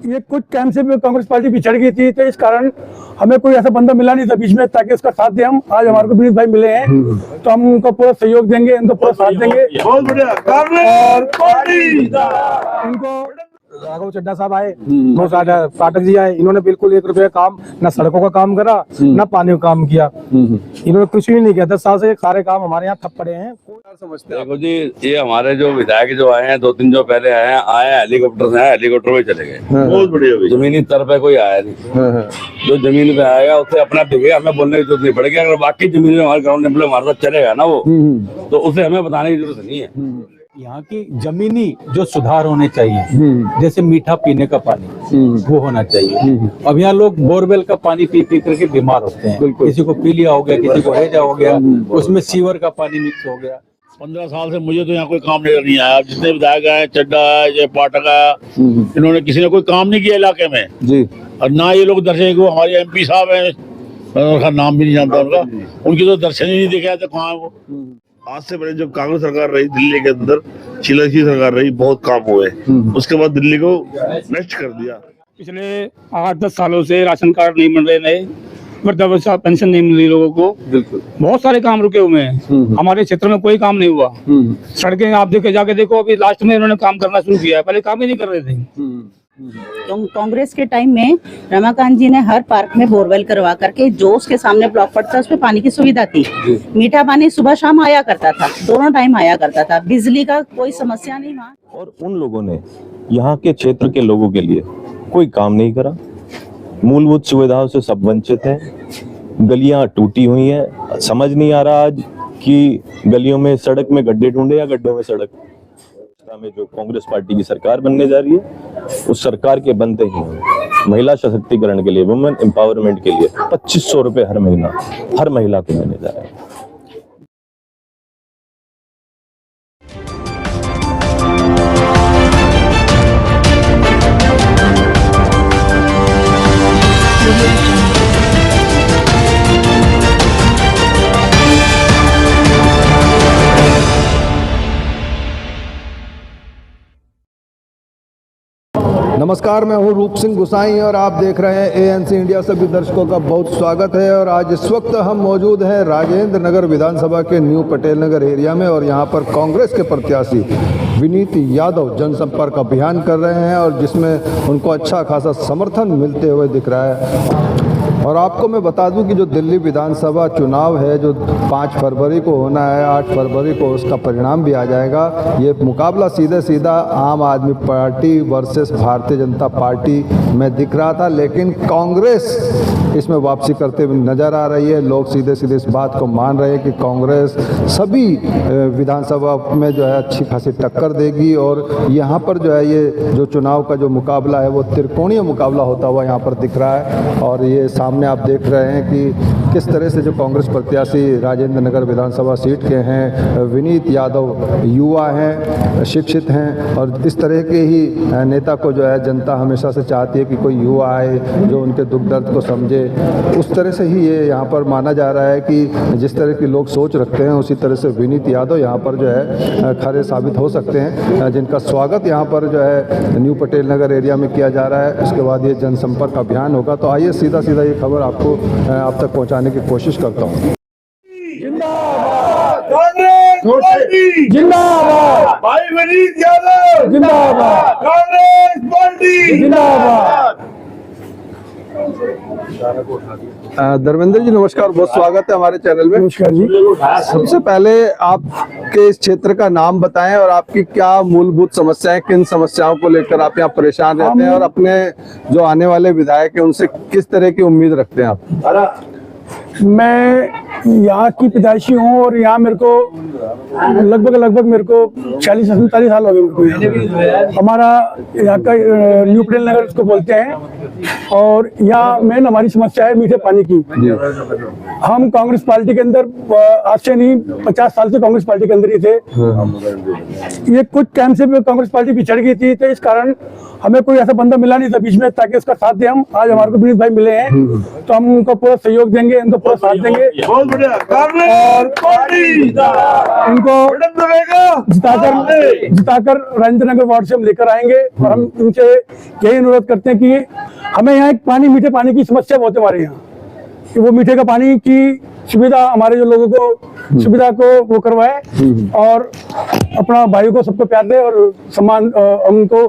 ये कुछ टाइम से भी कांग्रेस पार्टी पिछड़ गई थी, तो इस कारण हमें कोई ऐसा बंदा मिला नहीं था बीच में ताकि उसका साथ दे। हम आज हमारे को विनीत भाई मिले हैं, तो हम उनको पूरा सहयोग देंगे, उनको पूरा साथ देंगे। बहुत बढ़िया। कांग्रेस पार्टी इनको राघव चड्ढा साहब आए, पाठक जी आए, इन्होंने बिल्कुल 1 रुपया काम ना सड़कों का काम करा ना पानी का काम किया। इन्होंने कुछ भी नहीं किया। 10 साल से सारे काम हमारे यहाँ ठप पड़े हैं। समझते हैं देखो जी, ये हमारे जो विधायक जो आए हैं 2-3 जो पहले आए हेलीकॉप्टर से, हेलीकॉप्टर में चले गए। बहुत बढ़िया। जमीनी स्तर पे कोई आया नहीं। जो जमीन पे आएगा उससे अपना दिखे, हमें बोलने की जरूरत नहीं पड़ेगी। अगर बाकी जमीन में हमारे ग्राउंड लेवल हमारे साथ चलेगा ना वो, तो उसे हमें बताने की जरूरत नहीं है। यहाँ की जमीनी जो सुधार होने चाहिए, जैसे मीठा पीने का पानी वो होना चाहिए। अब यहाँ लोग बोरवेल का पानी पी पी करके बीमार होते हैं। किसी को पीलिया हो गया, किसी को हैजा हो गया, उसमें सीवर का पानी मिक्स हो गया। 15 साल से मुझे तो यहाँ कोई काम नहीं आया। जितने विधायक आए, चड्ढा है, ये पाठक आया, इन्होंने किसी ने कोई काम नहीं किया इलाके में जी। और ना ये लोग दर्शन को, हमारे MP साहब हैं, उनका नाम भी नहीं जानता उनका, उनकी तो दर्शन ही नहीं दिखाया था कहाँ वो। आज से पहले जब कांग्रेस सरकार रही दिल्ली के अंदर, शीला की सरकार रही, बहुत काम हुए। उसके बाद दिल्ली को नष्ट कर दिया। पिछले 8-10 सालों से राशन कार्ड नहीं मिल रहे, नए वृद्धावस्था पेंशन नहीं मिल रही लोगों को। बिल्कुल बहुत सारे काम रुके हुए हैं। हमारे क्षेत्र में कोई काम नहीं हुआ। सड़कें आप जाके देखो, अभी लास्ट में इन्होंने काम करना शुरू किया है, पहले काम ही नहीं कर रहे थे। तो कांग्रेस के टाइम में रमाकांत जी ने हर पार्क में बोरवेल करवा करके, जो उसके सामने ब्लॉक पड़ता उसमें पानी की सुविधा थी। मीठा पानी सुबह शाम आया करता था, दोनों टाइम आया करता था। बिजली का कोई समस्या नहीं वहाँ। और उन लोगों ने यहाँ के क्षेत्र के लोगों के लिए कोई काम नहीं करा। मूलभूत सुविधाओं से सब वंचित हैं। गलियां टूटी हुई हैं। समझ नहीं आ रहा आज कि गलियों में सड़क में गड्ढे ढूंढे या गड्ढों में सड़क। में जो कांग्रेस पार्टी की सरकार बनने जा रही है, उस सरकार के बनते ही महिला सशक्तिकरण के लिए, वुमेन एम्पावरमेंट के लिए 2500 रुपए हर महीना हर महिला को मिलने जा रहा है। नमस्कार, मैं हूं रूप सिंह गुसाई और आप देख रहे हैं ANC इंडिया। सभी दर्शकों का बहुत स्वागत है। और आज इस वक्त हम मौजूद हैं राजेंद्र नगर विधानसभा के न्यू पटेल नगर एरिया में, और यहां पर कांग्रेस के प्रत्याशी विनीत यादव जनसंपर्क अभियान कर रहे हैं, और जिसमें उनको अच्छा खासा समर्थन मिलते हुए दिख रहा है। और आपको मैं बता दूं कि जो दिल्ली विधानसभा चुनाव है, जो 5 फरवरी को होना है, 8 फरवरी को उसका परिणाम भी आ जाएगा। ये मुकाबला सीधे सीधा आम आदमी party versus Bharatiya Janata party में दिख रहा था, लेकिन कांग्रेस इसमें वापसी करते हुए नज़र आ रही है। लोग सीधे सीधे इस बात को मान रहे हैं कि कांग्रेस सभी विधानसभा में जो है अच्छी खासी टक्कर देगी। और यहाँ पर जो है ये जो चुनाव का जो मुकाबला है वो त्रिकोणीय मुकाबला होता हुआ यहाँ पर दिख रहा है। और ये सामने आप देख रहे हैं कि किस तरह से जो कांग्रेस प्रत्याशी राजेंद्र नगर विधानसभा सीट के हैं विनीत यादव युवा हैं, शिक्षित हैं, और इस तरह के ही नेता को जो है जनता हमेशा से चाहती है कि कोई युवा आए जो उनके दुख दर्द को समझे। उस तरह से ही ये यहाँ पर माना जा रहा है कि जिस तरह की लोग सोच रखते हैं उसी तरह से विनीत यादव यहाँ पर जो है खरे साबित हो सकते हैं, जिनका स्वागत यहाँ पर जो है न्यू पटेल नगर एरिया में किया जा रहा है। उसके बाद ये जनसंपर्क अभियान होगा। तो आइए सीधा सीधा ये खबर आपको आप तक पहुँचाने की कोशिश करता हूँ। जिंदाबाद कांग्रेस पार्टी, जिंदाबाद भाई विनीत यादव, जिंदाबाद कांग्रेस पार्टी, जिंदाबाद। धर्मेंद्र जी नमस्कार, बहुत स्वागत है हमारे चैनल में। नमस्कार जी। सबसे पहले आपके इस क्षेत्र का नाम बताएं और आपकी क्या मूलभूत समस्याएं, किन समस्याओं को लेकर आप यहाँ परेशान रहते हैं, और अपने जो आने वाले विधायक हैं उनसे किस तरह की उम्मीद रखते हैं आप? मैं यहाँ की पैदाइशी हूँ और यहाँ मेरे को लगभग मेरे को 40-45 साल हो गए मेरे को। हमारा यहाँ का न्यू पटेल नगर इसको बोलते हैं, और यहाँ मेन हमारी समस्या है मीठे पानी की। हम कांग्रेस पार्टी के अंदर आज से नहीं 50 साल से कांग्रेस पार्टी के अंदर ही थे। ये कुछ टाइम से भी कांग्रेस पार्टी पिछड़ गई थी, तो इस कारण हमें कोई ऐसा बंदा मिला नहीं था बीच में ताकि उसका साथ दे। हम आज हमारे को विनीत भाई मिले हैं, तो हम उनको पूरा सहयोग देंगे, उनको पूरा साथ देंगे। इनको जिताकर राजेंद्र नगर वार्ड से हम लेकर आएंगे और हम इनसे यही अनुरोध करते हैं कि हमें यहाँ एक मीठे पानी की समस्या बहुत है हमारे यहाँ, कि वो मीठे का पानी की सुविधा हमारे जो लोगों को सुविधा को वो करवाए और अपना भाइयों को सबको प्यार दे और सम्मान उनको,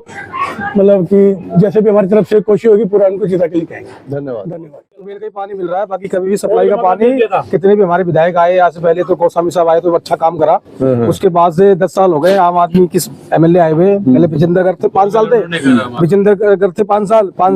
मतलब कि जैसे भी हमारी तरफ से कोशिश होगी पूरा उनको जीता के लिए कहेंगे। धन्यवाद। धन्यवाद। मिल का पानी मिल रहा है, बाकी कभी भी सप्लाई का पानी कितने भी हमारे विधायक आए यहाँ से पहले तो गोस्वामी साहब आए तो अच्छा काम करा, उसके बाद से 10 साल हो गए आम आदमी किस एमएलए आए हुए, पहले विजेंद्र गर्ग थे 5 साल थे, विजेंद्र गर्ग थे 5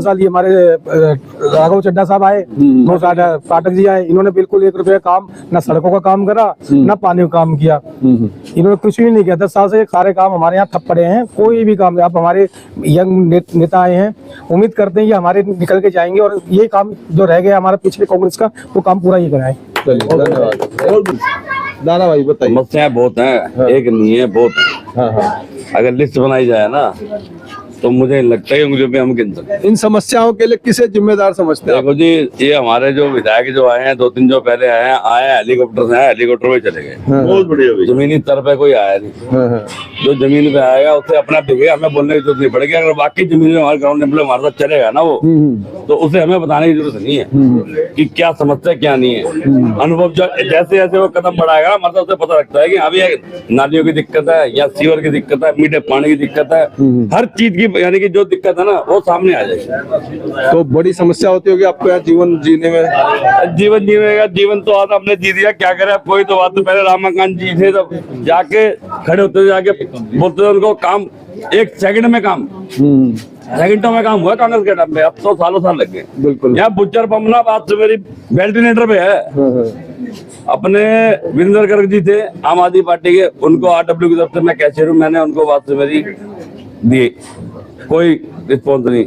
साल ये हमारे राघव चड्ढा साहब आए, पाठक जी आए, इन्होंने बिल्कुल 1 रुपया काम ना सड़कों का काम करा ना पानी का काम किया, इन्होंने कुछ भी नहीं किया। 10 साल से सारे काम हमारे यहाँ ठप पड़े हैं, कोई भी काम। आप हमारे यंग नेता आए हैं, उम्मीद करते हैं कि हमारे निकल के जाएंगे और ये काम जो रह गया हमारा पिछले कांग्रेस का वो काम पूरा ही कराए। चलिए धन्यवाद। दाना भाई बताइए। समस्याएं बहुत हैं, एक नहीं है, बहुत। अगर लिस्ट बनाई जाए ना तो मुझे लगता है मुझे भी हम गिन सकते। इन समस्याओं के लिए किसे जिम्मेदार समझते हैं आप? देखो जी, ये हमारे जो विधायक जो आए हैं 2-3 जो पहले आए हैं, हेलीकॉप्टर से आए, हेलीकॉप्टर में चले गए। बहुत बढ़िया। जमीनी स्तर पे कोई आया नहीं। जो जमीन पे आएगा उसे अपना देगा, हमें बोलने की जरूरत नहीं पड़ेगी। अगर बाकी जमीन में हमारे ग्राउंड लेवल हमारे साथ चलेगा ना वो, तो उसे हमें बताने की जरूरत नहीं है कि क्या समस्या क्या नहीं है। अनुभव जैसे जैसे वो कदम बढ़ाएगा हमारे साथ उसे पता लगता है कि अभी नालियों की दिक्कत है या सीवर की दिक्कत है, मीठे पानी की दिक्कत है, हर चीज की यानी कि जो दिक्कत है ना वो सामने आ जाएगी। तो बड़ी समस्या होती होगी आपको यहाँ जीवन जीने में? जीवन जीवेगा, जीवन तो आज हमने जी दिया, क्या करे अब। कोई तो बात तो पहले रमाकांत जी थे, तब जाके खड़े होते जाके बोलते थे उनको काम 1 सेकंड में काम, सेकंडों में काम हुआ कांग्रेस के टाइम पे। अब तो सालों लग गए। बिल्कुल। यहाँ बुच्चर पम्पना बात से मेरी वेंटिलेटर पे है। अपने वीरेंद्र गर्ग जी थे आम आदमी पार्टी के, उनको आरडब्ल्यू की तरफ से मैं कैशियर हूँ, मैंने उनको बात से मेरी दी, कोई रिस्पॉन्स नहीं।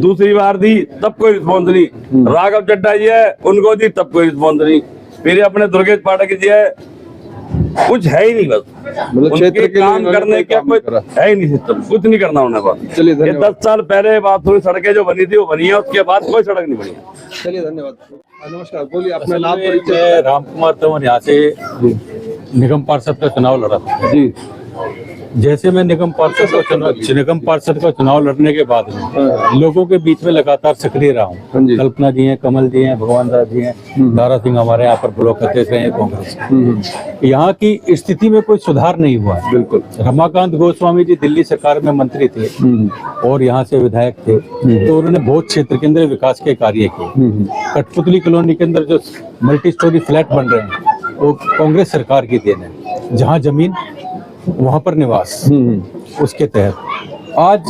दूसरी बार दी तब कोई रिस्पॉन्स नहीं। राघव चड्ढा जी है, उनको दी तब कोई रिस्पॉन्स नहीं। फिर अपने दुर्गेश पाठक जी है, कुछ है ही नहीं, बस मतलब क्षेत्र के काम करने का कोई है ही नहीं सिस्टम, कुछ नहीं करना उन्हें बस। चलिए ये 10 साल पहले बात हुई, सड़कें जो बनी थी वो बनी है, उसके बाद कोई सड़क नहीं बनी है। चलिए धन्यवाद। नमस्कार, बोलिए अपना नाम मैं परिचय। राम कुमार तंवर यहाँ से निगम पार्षद का चुनाव लड़ा था जी। जैसे मैं निगम पार्षद का चुनाव लड़ने के बाद लोगों के बीच में लगातार सक्रिय रहा हाँ हूँ। जी। कल्पना जी हैं, कमल जी हैं, भगवान दास जी हैं, दारा सिंह हमारे यहाँ पर ब्लॉक अध्यक्ष रहे हैं कांग्रेस। यहाँ की स्थिति में कोई सुधार नहीं हुआ है। बिल्कुल। रमाकांत गोस्वामी जी दिल्ली सरकार में मंत्री थे और यहाँ से विधायक थे, तो उन्होंने बहुत क्षेत्र के अंदर विकास के कार्य किए। कठपुतली कॉलोनी के अंदर जो मल्टी स्टोरी फ्लैट बन रहे हैं वो कांग्रेस सरकार की देन है। जहाँ जमीन वहां पर निवास, उसके तहत आज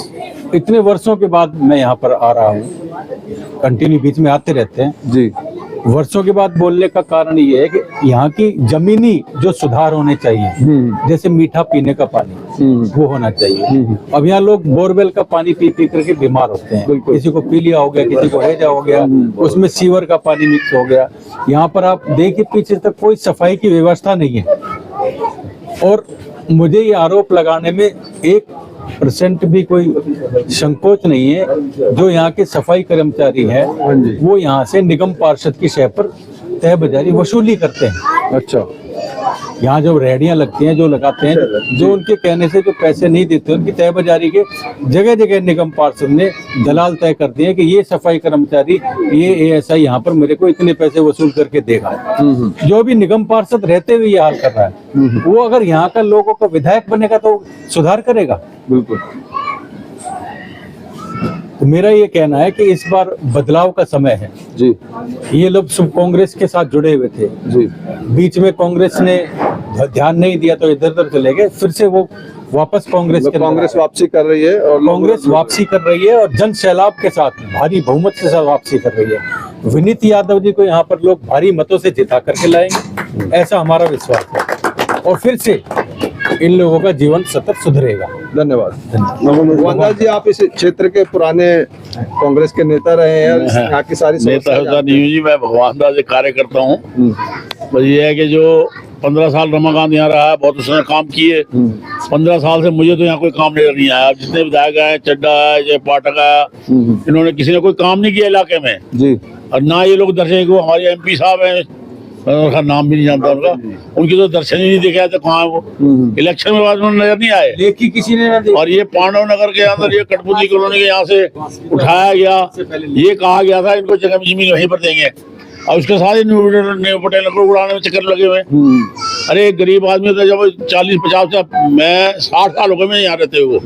इतने वर्षों के बाद मैं यहाँ पर आ रहा हूँ। कंटिन्यू बीच में आते रहते हैं जी। वर्षों के बाद बोलने का कारण ये है कि यहाँ की जमीनी जो सुधार होने चाहिए, जैसे मीठा पीने का पानी वो होना चाहिए। अब यहाँ लोग बोरवेल का पानी पी पी करके बीमार होते हैं। किसी को पीलिया हो गया, किसी को हैजा हो गया, उसमें सीवर का पानी मिक्स हो गया। यहाँ पर आप देखिए पीछे तक कोई सफाई की व्यवस्था नहीं है और मुझे ये आरोप लगाने में 1% भी कोई संकोच नहीं है। जो यहाँ के सफाई कर्मचारी हैं वो यहाँ से निगम पार्षद की शय पर तय बजारी वसूली करते हैं। अच्छा। यहाँ जो रेहड़ियां लगती हैं, जो लगाते हैं, जो उनके कहने से जो पैसे नहीं देते, उनकी तय बजारी के जगह जगह निगम पार्षद ने दलाल तय कर दिए कि ये सफाई कर्मचारी, ये एएसआई यहाँ पर मेरे को इतने पैसे वसूल करके देगा। जो भी निगम पार्षद रहते हुए ये हाल कर रहा है, वो अगर यहाँ का लोगों का विधायक बनेगा तो सुधार करेगा। बिल्कुल। तो मेरा ये कहना है कि इस बार बदलाव का समय है जी। ये लोग सब कांग्रेस के साथ जुड़े हुए थे जी। बीच में कांग्रेस ने ध्यान नहीं दिया तो इधर उधर चले गए, फिर से वो वापस कांग्रेस के कांग्रेस वापसी कर रही है और कांग्रेस वापसी कर रही है और जन सैलाब के साथ भारी बहुमत के साथ वापसी कर रही है। विनीत यादव जी को यहाँ पर लोग भारी मतों से जिता करके लाएंगे, ऐसा हमारा विश्वास है और फिर से इन लोगों का जीवन सतत सुधरेगा। धन्यवाद। भगवान जी, आप इस क्षेत्र के पुराने कांग्रेस के नेता रहे हैं और यहाँ की सारी नेता नहीं जी, मैं भगवान दास से कार्य करता हूँ। बस ये है कि जो 15 साल रमाकांत यहाँ रहा है, बहुत उसने काम किए। 15 साल से मुझे तो यहाँ कोई काम नहीं आया। जितने विधायक आए, चड्ढा है, जय पाठक आया, इन्होंने किसी ने कोई काम नहीं किया इलाके में जी। और ना ये लोग दर्शे कि वो हमारे MP साहब हैं मैं उनका नाम भी नहीं जानता उनका, उनकी तो दर्शन ही नहीं दिखाया था कहाँ है वो। इलेक्शन में बाद में नजर नहीं आए। लेखी किसी ने ना दी। और ये पांडव नगर के अंदर ये कठपुतली कॉलोनी के यहाँ से उठाया गया, ये कहा गया था इनको जगह जमीन वहीं पर देंगे, और उसके साथ ही न्यू पटेल को उड़ाने में चक्कर लगे हुए। अरे एक गरीब आदमी था, जब 40-50 से, मैं 60 साल हो गए मैं यहाँ रहते हुए,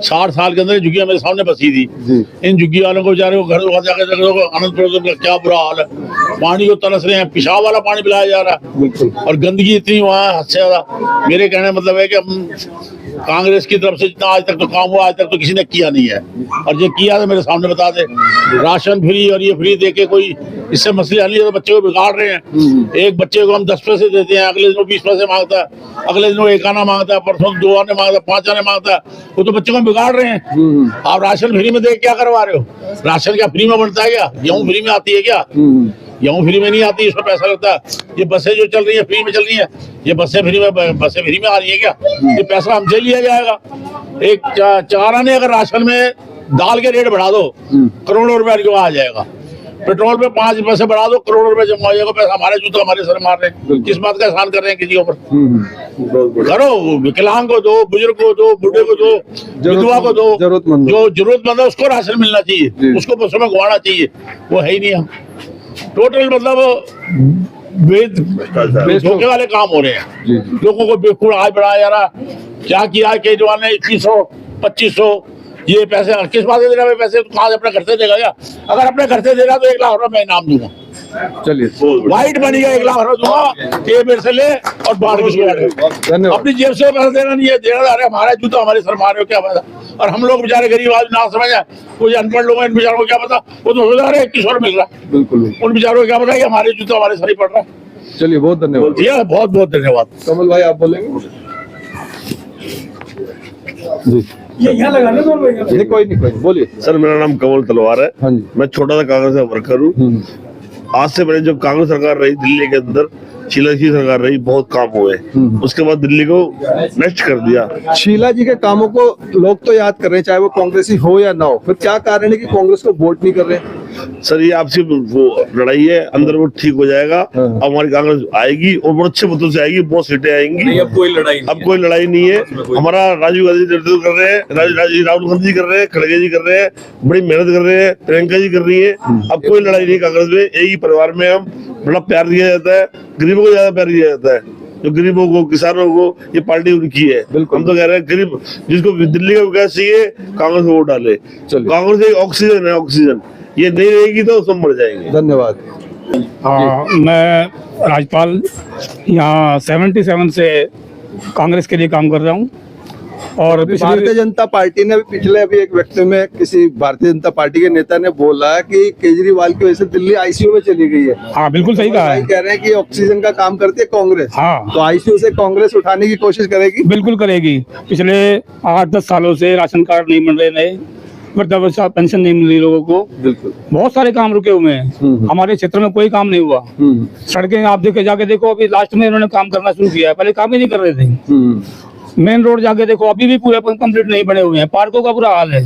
60 साल के अंदर झुग्गियां मेरे सामने बसी थी। इन झुग्गी वालों को बेचारे को घर जाकर आनंद प्रदर्शन का क्या बुरा हाल है, पानी को तरस रहे हैं, पेशाब वाला पानी पिलाया जा रहा है और गंदगी इतनी वहाँ हद से ज्यादा। मेरे कहने मतलब है कि हम कांग्रेस की तरफ से जितना आज तक तो काम हुआ, आज तक तो किसी ने किया नहीं है, और जो किया तो मेरे सामने बता दे। राशन फ्री और ये फ्री देके कोई इससे मसले हल नहीं है, तो बच्चे को बिगाड़ रहे हैं। एक बच्चे को हम 10 पैसे देते हैं, अगले दिन 20 पैसे मांगता है, अगले दिन 1 आना मांगता है, परसों 2 आने मांगता है, 5 आने मांगता है, वो तो बच्चे को बिगाड़ रहे हैं। आप राशन फ्री में दे क्या करवा रहे हो? राशन क्या फ्री में बनता है क्या? गेहूँ फ्री में आती है क्या? गेहूँ फ्री में नहीं आती, इसमें पैसा लगता है। ये बसें जो चल रही है फ्री में चल रही है, ये बसें फ्री में आ रही है क्या? ये पैसा हमसे लिया जाएगा। एक 4 आने अगर राशन में दाल के रेट बढ़ा दो, करोड़ों रुपए क्यों आ जाएगा। पेट्रोल पे 5 पैसे बढ़ा दो, करोड़ों रुपए जमा हो जाएगा। पैसा हमारे जूते हमारे सर मार रहे हैं, किस बात का एहसान कर रहे हैं किसी के ऊपर? करो, विकलांग को दो, बुजुर्ग को दो, बूढ़े को दो, विधवा को दो, जो जरूरतमंद है उसको राशन मिलना चाहिए, उसको बसों में घुमाना चाहिए, वो है ही नहीं। टोटल मतलब धोखे वाले काम हो रहे हैं। लोगों को बेवकूफ आज बढ़ाया जा रहा। क्या किया केजरीवाल ने? 2100-2500 ये पैसे किस बात से दे रहा है? पैसे तो कहाँ से अपने घर से देगा क्या? अगर अपने घर से दे रहा तो 1 लाख रुपए मैं इनाम दूंगा। चलिए वाइट बनी गया 1 लाख रुपए दूंगा, ये मेरे से ले और बाहर धन्यवाद। अपनी जेब से पैसा देना नहीं है, देना अरे हमारा जूता हमारे सर मारे हो क्या पता। और हम लोग बेचारे गरीब आदमी ना समझ आए, कुछ अनपढ़ लोग हैं, इन बेचारों को क्या पता, वो तो सोच रहे 2100 मिल रहा है। बिल्कुल, उन बेचारों को क्या पता कि हमारे जूता हमारे सर ही पड़ रहा है। चलिए बहुत धन्यवाद। ये बहुत बहुत धन्यवाद। कमल भाई आप बोलेंगे? जी ये यहाँ लगाने दो भैया। नहीं, कोई नहीं, बोलिए। सर मेरा नाम कमल तलवार है। हाँ जी। मैं छोटा सा कांग्रेस का वर्कर हूँ। आज से पहले जो कांग्रेस सरकार रही दिल्ली के अंदर, शीला जी सरकार रही, बहुत काम हुए। उसके बाद दिल्ली को नेक्स्ट कर दिया। शीला जी के कामों को लोग तो याद कर रहे हैं, चाहे वो कांग्रेसी हो या ना हो। फिर क्या कारण है कि कांग्रेस को वोट नहीं कर रहे? सर ये आपसी वो लड़ाई है, अंदर वो ठीक हो जाएगा। अब हमारी कांग्रेस आएगी और बहुत अच्छे मतों से आएगी, बहुत सीटें आएंगी। अब कोई लड़ाई नहीं है। हमारा राजीव गांधी नेतृत्व कर रहे हैं, राहुल गांधी जी कर रहे हैं, खड़गे जी कर रहे हैं, बड़ी मेहनत कर रहे हैं, प्रियंका जी कर रही है। अब कोई लड़ाई नहीं कांग्रेस में। एक ही परिवार में हम बड़ा प्यार दिया जाता है, गरीबों को ज्यादा प्यार दिया जाता है। जो गरीबों को, किसानों को, ये पार्टी उनकी है। हम तो कह रहे हैं गरीब जिसको दिल्ली का विकास चाहिए, कांग्रेस को वोट डाले। कांग्रेस एक ऑक्सीजन है, ऑक्सीजन। ये नहीं रहेगी तो सब मर जाएंगे। धन्यवाद। मैं राजपाल यहाँ 77 से कांग्रेस के लिए काम कर रहा हूँ। और भारतीय जनता पार्टी ने पिछले अभी एक व्यक्ति में किसी भारतीय जनता पार्टी के नेता ने बोला कि केजरीवाल की वजह से दिल्ली आईसीयू में चली गई है। हाँ बिल्कुल सही कहा है। कह रहे हैं कि ऑक्सीजन का काम करती है कांग्रेस। हाँ तो आईसीयू से कांग्रेस उठाने की कोशिश करेगी। बिल्कुल करेगी। पिछले 8-10 सालों से राशन कार्ड नहीं मिल रहे, नए वृद्धावस्था पेंशन नहीं मिल रही लोगों को। बिल्कुल बहुत सारे काम रुके हुए हैं। हमारे क्षेत्र में कोई काम नहीं हुआ। सड़कें आप जाके देखो, अभी लास्ट में इन्होंने काम करना शुरू किया है, पहले काम ही नहीं कर रहे थे। मेन रोड जाके देखो, अभी भी पूरे कंप्लीट नहीं बने हुए हैं। पार्कों का बुरा हाल है,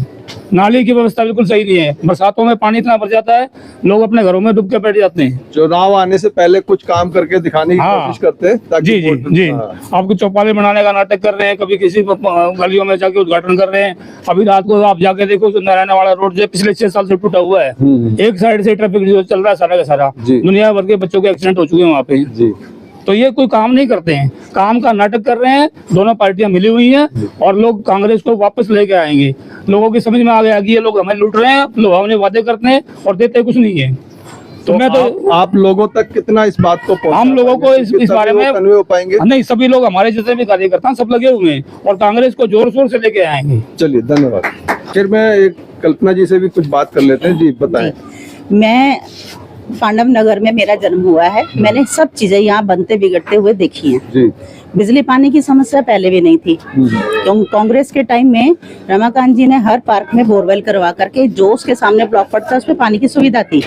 नाली की व्यवस्था बिल्कुल सही नहीं है। बरसातों में पानी इतना भर जाता है, लोग अपने घरों में डूब के बैठ जाते हैं। चुनाव आने से पहले कुछ काम करके दिखाने की कोशिश करते हैं ताकि जी जी जी। आपको चौपाले बनाने का नाटक कर रहे हैं, कभी किसी गलियों में जाके उद्घाटन कर रहे हैं। अभी रात को आप जाके देखो, नारायण वाला रोड जो पिछले 6 साल से टूटा हुआ है, एक साइड से ट्रैफिक चल रहा है सारा का सारा। दुनिया भर के बच्चों के एक्सीडेंट हो चुके हैं वहाँ पे। तो ये कोई काम नहीं करते हैं, काम का नाटक कर रहे हैं। दोनों पार्टियां मिली हुई हैं और लोग कांग्रेस को वापस लेके आएंगे। लोगों की समझ में आ गया कि ये लोग हमें लूट रहे हैं, लोग हमें वादे करते हैं और देते कुछ नहीं है। तो मैं तो आप लोगों तक कितना इस बात को हम लोगों को इस बारे में कन्वे हो पाएंगे? नहीं, सभी लोग हमारे जितने भी कार्यकर्ता हैं सब लगे हुए हैं और कांग्रेस को जोर शोर से लेके आएंगे। चलिए धन्यवाद। फिर मैं एक कल्पना जी से भी कुछ बात कर लेते हैं। जी बताएं। मैं पांडव नगर में मेरा जन्म हुआ है। मैंने सब चीजें यहाँ बनते बिगड़ते हुए देखी हैं। जी। बिजली पानी की समस्या पहले भी नहीं थी। कांग्रेस के टाइम में रमाकांत जी ने हर पार्क में बोरवेल करवा करके जो उसके सामने ब्लॉक पड़ता उसमें पानी की सुविधा थी।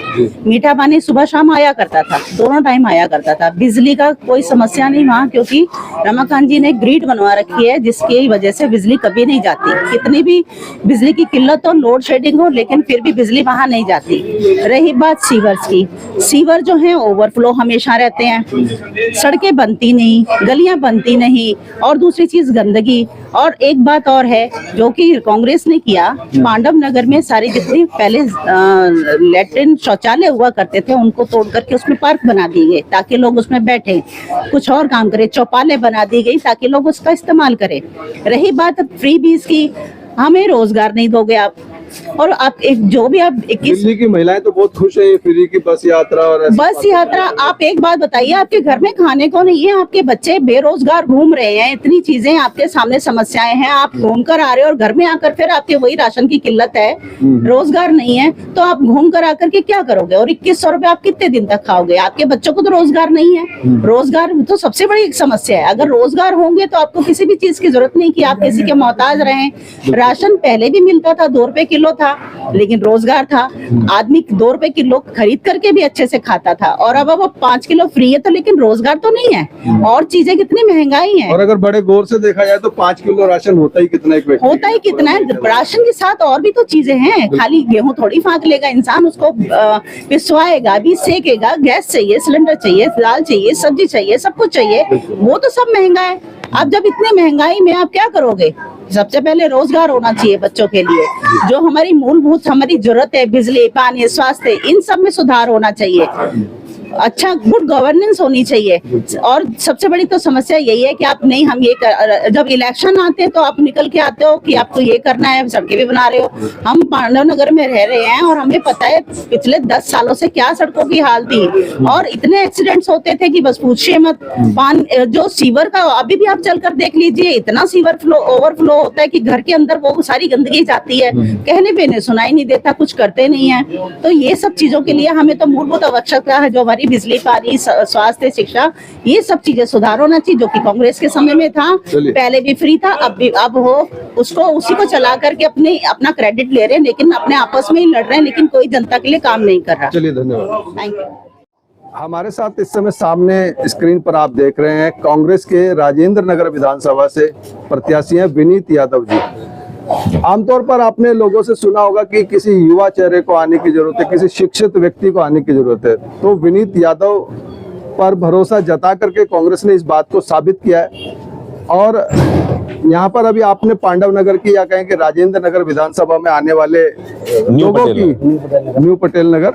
मीठा पानी सुबह शाम आया करता था, दोनों टाइम आया करता था। बिजली का कोई समस्या नहीं वहाँ, क्योंकि रमाकांत जी ने ग्रिड बनवा रखी है जिसकी वजह से बिजली कभी नहीं जाती। कितनी भी बिजली की किल्लत हो, लोड शेडिंग हो, लेकिन फिर भी बिजली वहाँ नहीं जाती। रही बात सीवर्स की, सीवर जो है ओवरफ्लो हमेशा रहते हैं, सड़कें बनती नहीं, गलियां बनती नहीं, और दूसरी चीज गंदगी। और एक बात और है जो कि कांग्रेस ने किया, पांडव नगर में सारी जितनी पहले लैट्रिन शौचालय हुआ करते थे उनको तोड़ करके उसमें पार्क बना दिए गए ताकि लोग उसमें बैठे कुछ और काम करें। चौपालें बना दी गई ताकि लोग उसका इस्तेमाल करें। रही बात फ्री बीज की, हमें रोजगार नहीं दोगे आप, और आप एक जो भी आप 21 दिल्ली की महिलाएं तो बहुत खुश है ये फ्री की बस यात्रा और ऐसी बस यात्रा। आप एक बात बताइए, आपके घर में खाने को नहीं है, आपके बच्चे बेरोजगार घूम रहे हैं, इतनी चीजें आपके सामने समस्याएं हैं, आप घूम कर आ रहे हो और घर में आकर फिर आपके वही राशन की किल्लत है, रोजगार नहीं है, तो आप घूम कर आकर के क्या करोगे? और 2100 रुपए आप कितने दिन तक खाओगे? आपके बच्चों को तो रोजगार नहीं है। रोजगार तो सबसे बड़ी एक समस्या है। अगर रोजगार होंगे तो आपको किसी भी चीज की जरूरत नहीं कि आप किसी के मोहताज रहें। राशन पहले भी मिलता था, 2 रुपए किलो था, लेकिन रोजगार था। आदमी 2 रुपए किलो खरीद करके भी अच्छे से खाता था। और अब वो 5 किलो फ्री है तो, लेकिन रोजगार तो नहीं है, और चीजें कितनी महंगाई है। और अगर बड़े गौर से देखा जाए तो 5 किलो राशन होता ही कितना एक व्यक्ति होता ही कितना है। राशन के साथ और भी तो चीजें हैं, खाली गेहूं थोड़ी फाँक लेगा इंसान, उसको पिसवाएगा भी, सेकेगा, गैस चाहिए, सिलेंडर चाहिए, दाल चाहिए, सब्जी चाहिए, सब कुछ चाहिए, वो तो सब महंगा है। अब जब इतनी महंगाई में आप क्या करोगे? सबसे पहले रोजगार होना चाहिए बच्चों के लिए, जो हमारी मूलभूत हमारी जरूरत है, बिजली, पानी, स्वास्थ्य, इन सब में सुधार होना चाहिए। अच्छा गुड गवर्नेंस होनी चाहिए। और सबसे बड़ी तो समस्या यही है कि आप नहीं, हम ये जब इलेक्शन आते हैं तो आप निकल के आते हो कि आपको ये करना है, सड़कें भी बना रहे हो। हम पांडव नगर में रह रहे हैं और हमें पता है पिछले 10 सालों से क्या सड़कों की हाल थी, और इतने एक्सीडेंट्स होते थे कि बस पूछिए मत। जो सीवर का अभी भी आप चलकर देख लीजिए, इतना सीवर फ्लो ओवरफ्लो होता है कि घर के अंदर वो सारी गंदगी जाती है, कहने पे नहीं सुनाई नहीं देता, कुछ करते नहीं है। तो ये सब चीजों के लिए हमें तो मूलभूत आवश्यकता है, जो हमारी बिजली, पानी, स्वास्थ्य, शिक्षा, ये सब चीजें सुधार होना चाहिए, जो कि कांग्रेस के समय में था। पहले भी फ्री था, अब हो उसको उसी को चला करके अपना क्रेडिट ले रहे हैं, लेकिन अपने आपस में ही लड़ रहे हैं, लेकिन कोई जनता के लिए काम नहीं कर रहा। चलिए धन्यवाद। Thank you. हमारे साथ इस समय सामने स्क्रीन पर आप देख रहे हैं कांग्रेस के राजेंद्र नगर विधानसभा से प्रत्याशी हैं विनीत यादव जी। आमतौर पर आपने लोगों से सुना होगा कि किसी युवा चेहरे को आने की जरूरत है, किसी शिक्षित व्यक्ति को आने की जरूरत है, तो विनीत यादव पर भरोसा जता करके कांग्रेस ने इस बात को साबित किया है। और यहाँ पर अभी आपने पांडव नगर की या कहें कि राजेंद्र नगर विधानसभा में आने वाले लोगों की, न्यू पटेल नगर,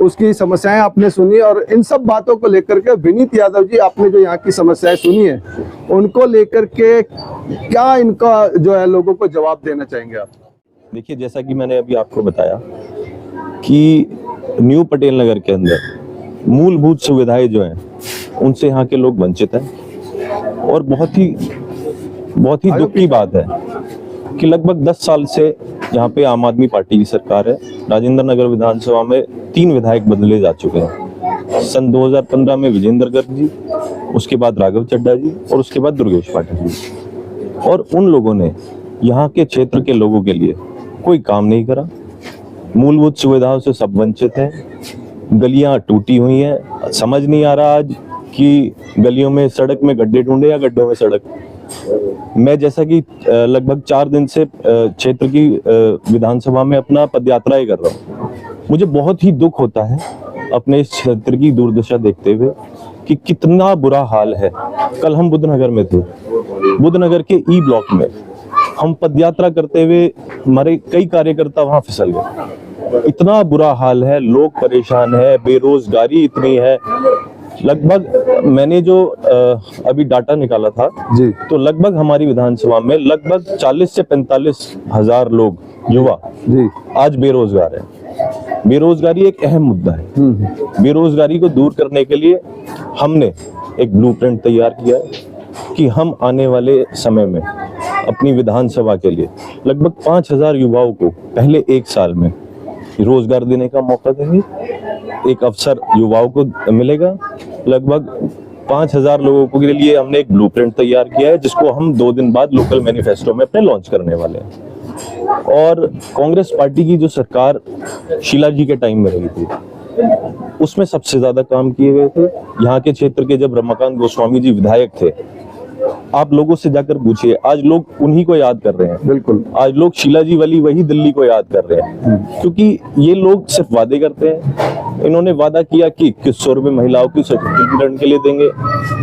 उसकी समस्याएं आपने सुनी, और इन सब बातों को लेकर के विनीत यादव जी, आपने जो यहाँ की समस्याएं सुनी है उनको लेकर के क्या इनका जो है लोगों को जवाब देना चाहेंगे आप? देखिए, जैसा कि मैंने अभी आपको बताया कि न्यू पटेल नगर के अंदर मूलभूत सुविधाएं जो हैं उनसे यहाँ के लोग वंचित हैं। और बहुत ही दुख की बात है कि लगभग 10 साल से यहाँ पे आम आदमी पार्टी की सरकार है। राजेंद्र नगर विधानसभा में 3 विधायक बदले जा चुके हैं। सन 2015 में विजेंद्र गर्ग जी, उसके बाद राघव चड्ढा जी, और उसके बाद दुर्गेश पाठक जी। और उन लोगों ने यहाँ के क्षेत्र के लोगों के लिए कोई काम नहीं करा। मूलभूत सुविधाओं से सब वंचित हैं। गलियां टूटी हुई हैं। समझ नहीं आ रहा आज कि गलियों में, सड़क में गड्ढे ढूंढे या गड्ढों में सड़क। मैं जैसा कि लगभग 4 दिन से क्षेत्र की विधानसभा में अपना पदयात्रा ही कर रहा हूँ, मुझे बहुत ही दुख होता है अपने इस क्षेत्र की दुर्दशा देखते हुए कि कितना बुरा हाल है। कल हम बुद्धनगर में थे, बुद्धनगर के ई ब्लॉक में हम पदयात्रा करते हुए हमारे कई कार्यकर्ता वहां फिसल गए। इतना बुरा हाल है, लोग परेशान है, बेरोजगारी इतनी है। लगभग मैंने जो अभी डाटा निकाला था जी, तो लगभग हमारी विधानसभा में लगभग 40 से 45 हजार लोग, युवा जी, आज बेरोजगार है। बेरोजगारी एक अहम मुद्दा है। बेरोजगारी को दूर करने के लिए हमने एक ब्लूप्रिंट तैयार किया है कि हम आने वाले समय में अपनी विधानसभा के लिए लगभग 5000 युवाओं को पहले 1 साल में रोजगार देने का मौका देंगे। एक अवसर युवाओं को मिलेगा। लगभग 5,000 लोगों के लिए हमने एक ब्लूप्रिंट तैयार किया है, जिसको हम 2 दिन बाद लोकल मैनिफेस्टो में अपने लॉन्च करने वाले हैं। और कांग्रेस पार्टी की जो सरकार शीला जी के टाइम में रही थी, उसमें सबसे ज्यादा काम किए गए थे। यहाँ के क्षेत्र के जब रमाकांत गोस्वामी जी विधायक थे, आप लोगों से जाकर पूछिए, आज लोग उन्हीं को याद कर रहे हैं। बिल्कुल, आज लोग शीला जी वाली वही दिल्ली को याद कर रहे हैं, क्योंकि ये लोग सिर्फ वादे करते हैं। इन्होंने वादा किया कि 2100 रुपए महिलाओं की सशक्तिकरण के लिए देंगे,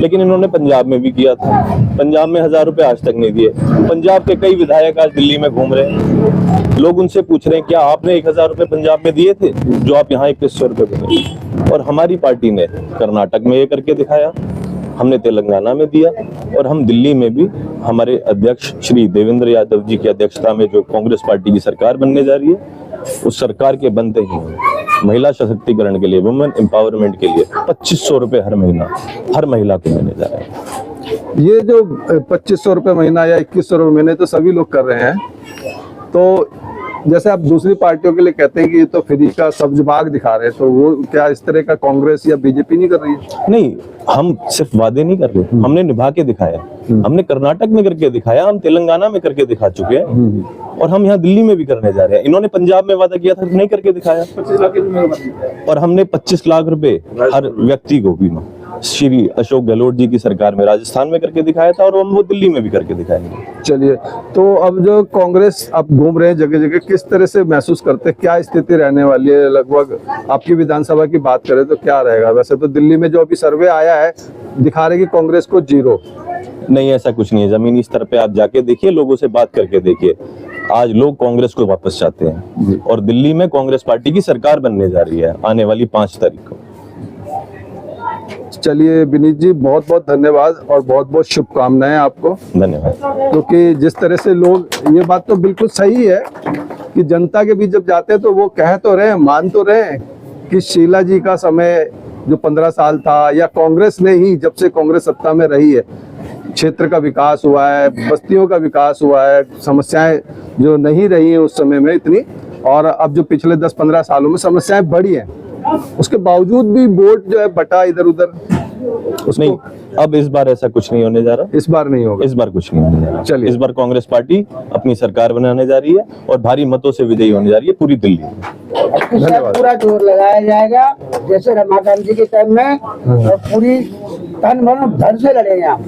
लेकिन इन्होंने पंजाब में भी किया था। पंजाब में 1000 रुपए आज तक नहीं दिए। पंजाब के कई विधायक आज दिल्ली में घूम रहे हैं, लोग उनसे पूछ रहे हैं क्या आपने 1000 रुपए पंजाब में दिए थे जो आप यहाँ 2100 रुपए देंगे। और हमारी पार्टी ने कर्नाटक में ये करके दिखाया, हमने तेलंगाना में दिया, और हम दिल्ली में भी हमारे अध्यक्ष श्री देवेंद्र यादव जी की अध्यक्षता में जो कांग्रेस पार्टी की सरकार बनने जा रही है, उस सरकार के बनते ही महिला सशक्तिकरण के लिए, वुमेन एम्पावरमेंट के लिए 2500 रुपए हर महीना हर महिला को देने जा रहे हैं। ये जो 2500 रुपए महीना या 2100 रुपए महीने तो सभी लोग कर रहे हैं, तो जैसे आप दूसरी पार्टियों के लिए कहते हैं कि ये तो फ्री का सब्ज बाग दिखा रहे हैं, तो वो क्या इस तरह का कांग्रेस या बीजेपी नहीं कर रही है? नहीं, हम सिर्फ वादे नहीं कर रहे, हमने निभा के दिखाया। हमने कर्नाटक में करके दिखाया, हम तेलंगाना में करके दिखा चुके हैं, और हम यहाँ दिल्ली में भी करने जा रहे हैं। इन्होंने पंजाब में वादा किया था, नहीं करके दिखाया। 25 लाख और हमने 25 लाख रुपए हर व्यक्ति को बीमा श्री अशोक गहलोत जी की सरकार में राजस्थान में करके दिखाया था, और हम वो दिल्ली में भी करके दिखाएंगे। चलिए, तो अब जो कांग्रेस आप घूम रहे हैं जगह जगह, किस तरह से महसूस करते हैं, क्या स्थिति रहने वाली है? लगभग आपकी विधानसभा की बात करें तो क्या रहेगा? वैसे तो दिल्ली में जो अभी सर्वे आया है दिखा रहे कि कांग्रेस को 0। नहीं, ऐसा कुछ नहीं है। जमीनी स्तर पे आप जाके देखिए, लोगों से बात करके देखिए, आज लोग कांग्रेस को वापस चाहते हैं, और दिल्ली में कांग्रेस पार्टी की सरकार बनने जा रही है आने वाली 5 तारीख को। चलिए विनीत जी, बहुत बहुत धन्यवाद और बहुत बहुत शुभकामनाएं आपको। धन्यवाद। क्योंकि जिस तरह से लोग, ये बात तो बिल्कुल सही है कि जनता के बीच जब जाते हैं तो वो कह तो रहे हैं, मान तो रहे हैं कि शीला जी का समय जो 15 साल था, या कांग्रेस ने ही जब से कांग्रेस सत्ता में रही है, क्षेत्र का विकास हुआ है, बस्तियों का विकास हुआ है, समस्याएं जो नहीं रही हैं उस समय में इतनी, और अब जो पिछले 10-15 सालों में समस्याएं बढ़ी हैं, उसके बावजूद भी वोट जो है बटा इधर उधर। नहीं, अब इस बार ऐसा कुछ नहीं होने जा रहा। इस बार नहीं होगा। इस बार कुछ नहीं होने जा रहा। चलिए, इस बार कांग्रेस पार्टी अपनी सरकार बनाने जा रही है, और भारी मतों से विजयी होने जा रही है पूरी दिल्ली में। धन्यवाद। पूरा जोर लगाया जाएगा, जैसे रमाकांत जी के टाइम में, और पूरी तन मन धन से लड़ेंगे आप,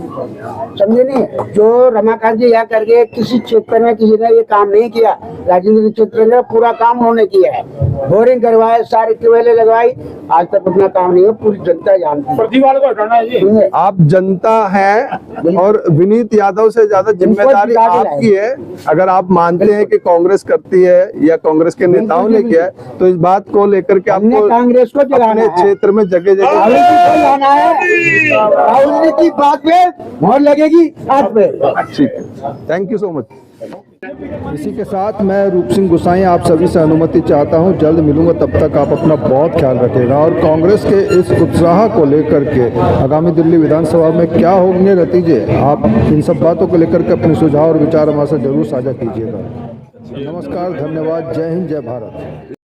समझे नहीं? जो रमाकांत जी यहाँ करके किसी क्षेत्र में किसी ने ये काम नहीं किया, राजनीतिक क्षेत्र में पूरा काम उन्होंने किया है। बोरिंग करवाए, सारी ट्यूबवेलें लगवाई, आज तक उतना काम नहीं है, पूरी जनता जानती है। प्रतिवाद को हटाना है जी। आप जनता हैं, और विनीत यादव से ज्यादा जिम्मेदारी आपकी है। अगर आप मानते हैं कि कांग्रेस करती है या कांग्रेस के नेताओं ने किया है, तो इस बात को लेकर के आपको कांग्रेस को अपने क्षेत्र में जगह जगह जाना है। राहुल जी की बात पे मोहर लगेगी हाथ पे। ठीक है, थैंक यू सो मच। इसी के साथ मैं रूप सिंह गुसाई आप सभी से अनुमति चाहता हूं, जल्द मिलूंगा, तब तक आप अपना बहुत ख्याल रखिएगा। और कांग्रेस के इस उत्साह को लेकर के आगामी दिल्ली विधानसभा में क्या होंगे नतीजे, आप इन सब बातों को लेकर के अपने सुझाव और विचार हमारे साथ जरूर साझा कीजिएगा। नमस्कार, धन्यवाद, जय हिंद, जय भारत।